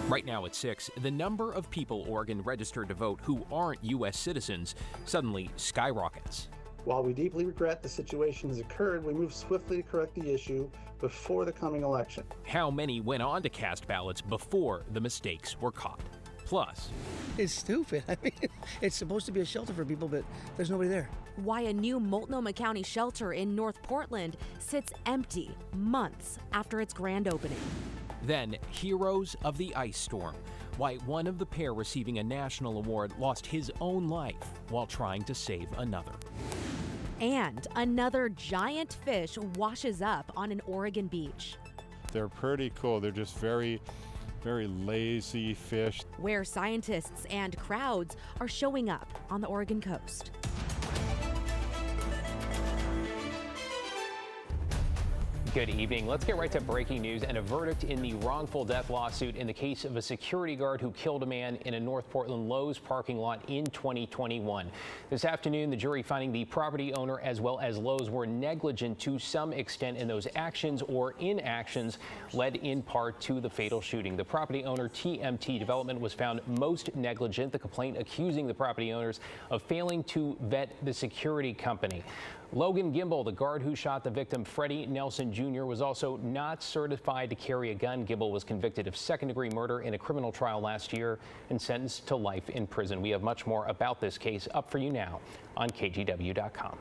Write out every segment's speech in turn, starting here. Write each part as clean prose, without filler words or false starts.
Right now at 6, the number of people Oregon registered to vote who aren't U.S. citizens suddenly skyrockets. While we deeply regret the situation has occurred, we move swiftly to correct the issue before the coming election. How many went on to cast ballots before the mistakes were caught? Plus, it's stupid. I mean, it's supposed to be a shelter for people, but there's nobody there. Why a new Multnomah County shelter in North Portland sits empty months after its grand opening. Then, heroes of the ice storm. Why one of the pair receiving a national award lost his own life while trying to save another. And another giant fish washes up on an Oregon beach. They're pretty cool. They're just very lazy fish. Where scientists and crowds are showing up on the Oregon coast. Good evening. Let's get right to breaking news and a verdict in the wrongful death lawsuit in the case of a security guard who killed a man in a North Portland Lowe's parking lot in 2021. This afternoon, the jury finding the property owner as well as Lowe's were negligent to some extent in those actions or inactions led in part to the fatal shooting. The property owner, TMT Development, was found most negligent. The complaint accusing the property owners of failing to vet the security company. Logan Gimbel, the guard who shot the victim, Freddie Nelson Jr., was also not certified to carry a gun. Gimbel was convicted of second-degree murder in a criminal trial last year and sentenced to life in prison. We have much more about this case up for you now on KGW.com.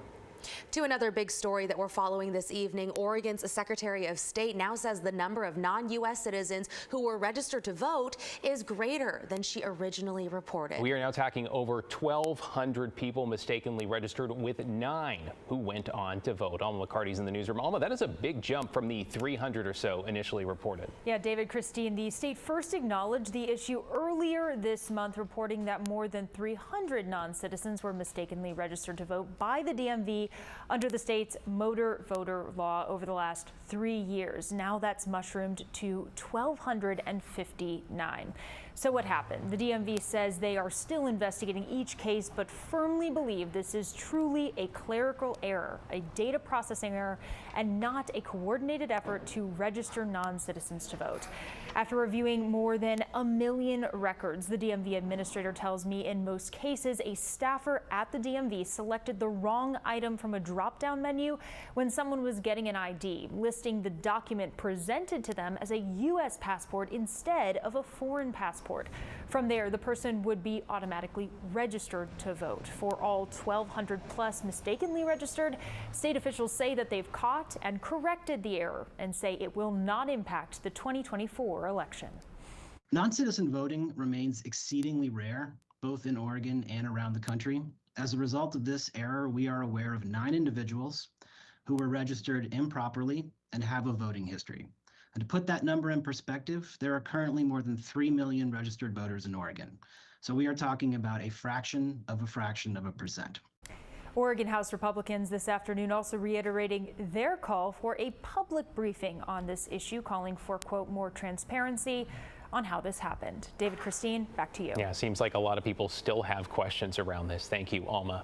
To another big story that we're following this evening, Oregon's Secretary of State now says the number of non-U.S. citizens who were registered to vote is greater than she originally reported. We are now talking over 1,200 people mistakenly registered, with 9 who went on to vote. Alma McCarty's in the newsroom. Alma, that is a big jump from the 300 or so initially reported. Yeah, David, Christine, the state first acknowledged the issue earlier this month, reporting that more than 300 non-citizens were mistakenly registered to vote by the DMV under the state's motor voter law over the last 3 years. Now that's mushroomed to 1,259. So what happened? The DMV says they are still investigating each case, but firmly believe this is truly a clerical error, a data processing error, and not a coordinated effort to register non-citizens to vote. After reviewing more than 1 million records, the DMV administrator tells me in most cases, a staffer at the DMV selected the wrong item from a drop-down menu when someone was getting an ID, listing the document presented to them as a U.S. passport instead of a foreign passport. From there, the person would be automatically registered to vote. For all 1,200 plus mistakenly registered, state officials say that they've caught and corrected the error and say it will not impact the 2024 election. Non-citizen voting remains exceedingly rare, both in Oregon and around the country. As a result of this error, we are aware of 9 individuals who were registered improperly and have a voting history. And to put that number in perspective, there are currently more than 3 million registered voters in Oregon. So we are talking about a fraction of a percent. Oregon House Republicans this afternoon also reiterating their call for a public briefing on this issue, calling for, quote, more transparency on how this happened. David, Christine, back to you. Yeah, seems like a lot of people still have questions around this. Thank you, Alma.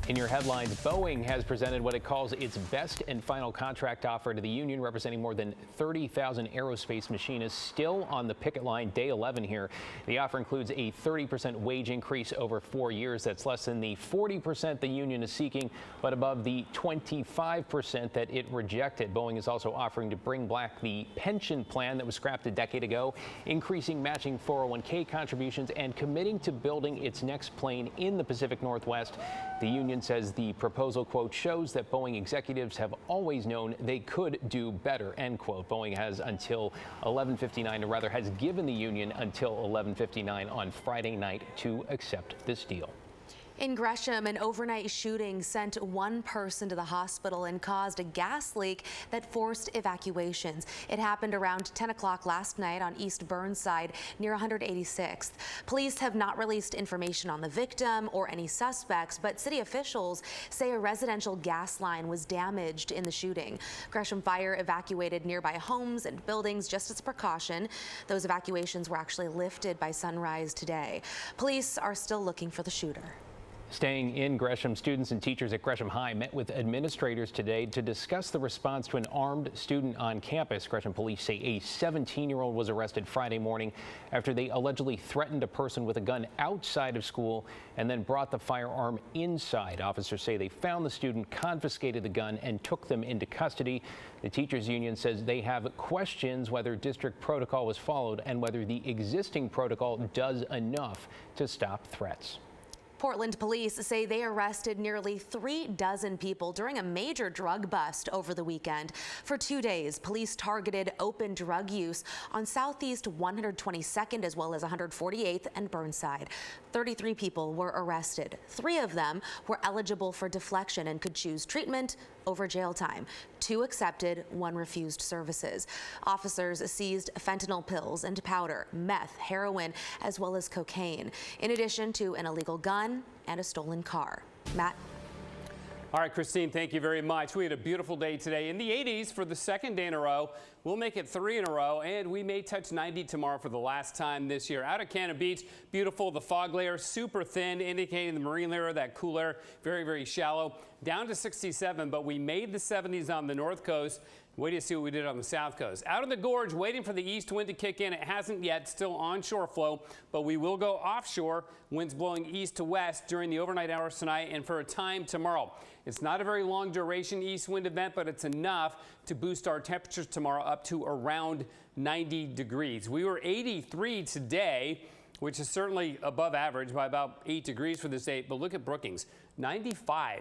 In your headlines, Boeing has presented what it calls its best and final contract offer to the union, representing more than 30,000 aerospace machinists still on the picket line, day 11 here. The offer includes a 30% wage increase over 4 years. That's less than the 40% the union is seeking, but above the 25% that it rejected. Boeing is also offering to bring back the pension plan that was scrapped a decade ago, increasing matching 401k contributions, and committing to building its next plane in the Pacific Northwest. The union says the proposal, quote, shows that Boeing executives have always known they could do better, end quote. Boeing has until 11:59, or rather has given the union until 11:59 on Friday night to accept this deal. In Gresham, an overnight shooting sent one person to the hospital and caused a gas leak that forced evacuations. It happened around 10 o'clock last night on East Burnside near 186th. Police have not released information on the victim or any suspects, but city officials say a residential gas line was damaged in the shooting. Gresham Fire evacuated nearby homes and buildings just as a precaution. Those evacuations were actually lifted by sunrise today. Police are still looking for the shooter. Staying in Gresham, students and teachers at Gresham High met with administrators today to discuss the response to an armed student on campus. Gresham police say a 17-year-old was arrested Friday morning after they allegedly threatened a person with a gun outside of school and then brought the firearm inside. Officers say they found the student, confiscated the gun, and took them into custody. The teachers union says they have questions whether district protocol was followed and whether the existing protocol does enough to stop threats. Portland police say they arrested nearly 3 dozen people during a major drug bust over the weekend. For 2 days, police targeted open drug use on Southeast 122nd as well as 148th and Burnside. 33 people were arrested. 3 of them were eligible for deflection and could choose treatment over jail time. 2 accepted, 1 refused services. Officers seized fentanyl pills and powder, meth, heroin, as well as cocaine, in addition to an illegal gun and a stolen car. Matt? All right, Christine, thank you very much. We had a beautiful day today in the 80s for the 2nd day in a row. We'll make it 3 in a row, and we may touch 90 tomorrow for the last time this year. Out at Cannon Beach, beautiful. The fog layer super thin, indicating the marine layer, that cool air, very, very shallow. Down to 67, but we made the 70s on the north coast. Wait till you see what we did on the south coast. Out in the gorge, waiting for the east wind to kick in. It hasn't yet, still onshore flow, but we will go offshore. Winds blowing east to west during the overnight hours tonight and for a time tomorrow. It's not a very long duration east wind event, but it's enough to boost our temperatures tomorrow up to around 90 degrees. We were 83 today, which is certainly above average by about 8 degrees for this day. But look at Brookings, 95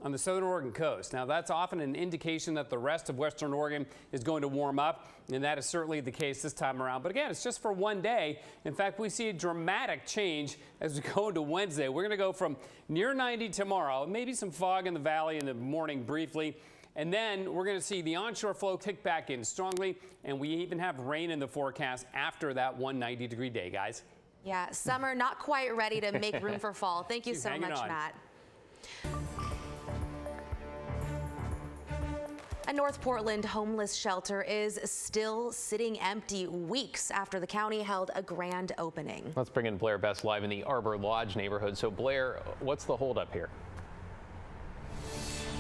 on the southern Oregon coast. Now, that's often an indication that the rest of western Oregon is going to warm up, and that is certainly the case this time around. But again, it's just for one day. In fact, we see a dramatic change as we go into Wednesday. We're going to go from near 90 tomorrow, maybe some fog in the valley in the morning briefly, and then we're going to see the onshore flow kick back in strongly, and we even have rain in the forecast after that 190-degree day, guys. Yeah, summer not quite ready to make room for fall. Thank you so much, on. Matt. A North Portland homeless shelter is still sitting empty weeks after the county held a grand opening. Let's bring in Blair Best live in the Arbor Lodge neighborhood. So Blair, what's the holdup here?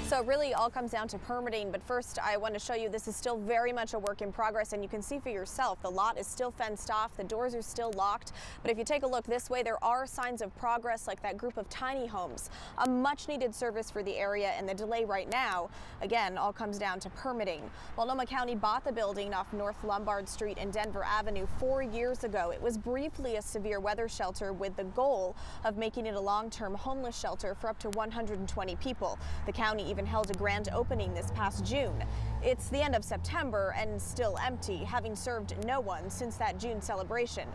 So it really all comes down to permitting, but first I want to show you this is still very much a work in progress, and you can see for yourself the lot is still fenced off, the doors are still locked, but if you take a look this way, there are signs of progress, like that group of tiny homes, a much needed service for the area, and the delay right now, again, all comes down to permitting. Multnomah County bought the building off North Lombard Street and Denver Avenue 4 years ago. It was briefly a severe weather shelter with the goal of making it a long-term homeless shelter for up to 120 people. The county even held a grand opening this past June. It's the end of September and still empty, having served no one since that June celebration.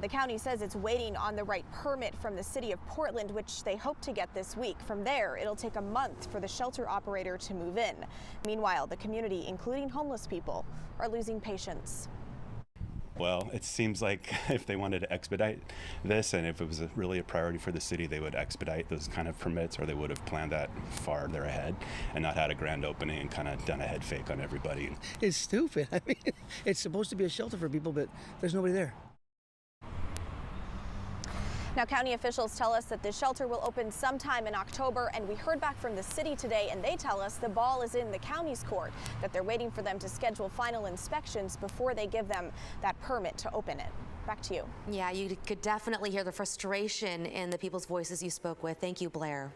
The county says it's waiting on the right permit from the city of Portland, which they hope to get this week. From there, it'll take a month for the shelter operator to move in. Meanwhile, the community, including homeless people, are losing patience. Well, it seems like if they wanted to expedite this, and if it was really a priority for the city, they would expedite those kind of permits, or they would have planned that farther ahead and not had a grand opening and kind of done a head fake on everybody. It's stupid. I mean, it's supposed to be a shelter for people, but there's nobody there. Now, county officials tell us that the shelter will open sometime in October, and we heard back from the city today, and they tell us the ball is in the county's court, that they're waiting for them to schedule final inspections before they give them that permit to open it. Back to you. Yeah, you could definitely hear the frustration in the people's voices you spoke with. Thank you, Blair.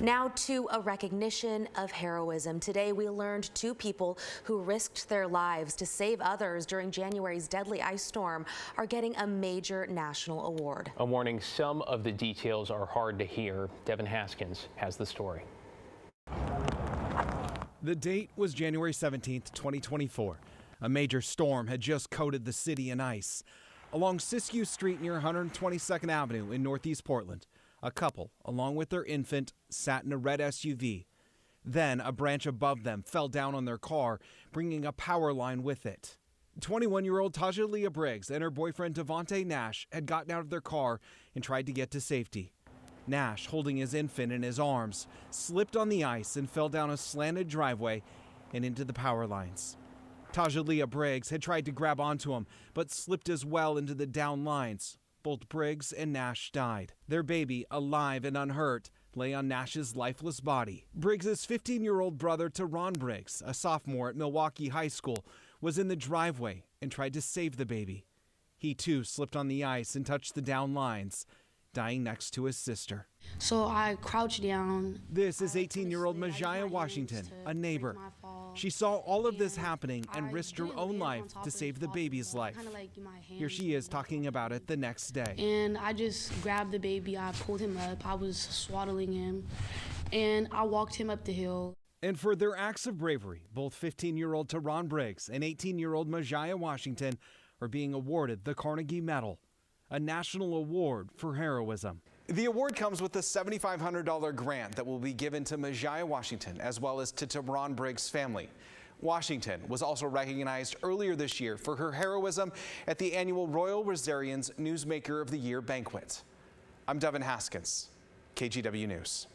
Now to a recognition of heroism. Today we learned 2 people who risked their lives to save others during January's deadly ice storm are getting a major national award. A warning, some of the details are hard to hear. Devin Haskins has the story. The date was January 17th, 2024. A major storm had just coated the city in ice. Along Siskiyou Street near 122nd Avenue in Northeast Portland, a couple, along with their infant, sat in a red SUV. Then a branch above them fell down on their car, bringing a power line with it. 21-year-old Taja Leah Briggs and her boyfriend Devontae Nash had gotten out of their car and tried to get to safety. Nash, holding his infant in his arms, slipped on the ice and fell down a slanted driveway and into the power lines. Taja Leah Briggs had tried to grab onto him, but slipped as well into the down lines. Both Briggs and Nash died. Their baby, alive and unhurt, lay on Nash's lifeless body. Briggs's 15-year-old brother, Teron Briggs, a sophomore at Milwaukee High School, was in the driveway and tried to save the baby. He too slipped on the ice and touched the down lines, dying next to his sister. So I crouched down. This is 18-year-old Majaya Washington, a neighbor. She saw all of this happening and risked her own life to save the baby's life. Here she is talking about it the next day. And I just grabbed the baby, I pulled him up, I was swaddling him, and I walked him up the hill. And for their acts of bravery, both 15-year-old Teron Briggs and 18-year-old Majaya Washington are being awarded the Carnegie Medal, a national award for heroism. The award comes with a $7,500 grant that will be given to Majaya Washington as well as to Teron Briggs' family. Washington was also recognized earlier this year for her heroism at the annual Royal Rosarians Newsmaker of the Year banquet. I'm Devin Haskins, KGW News.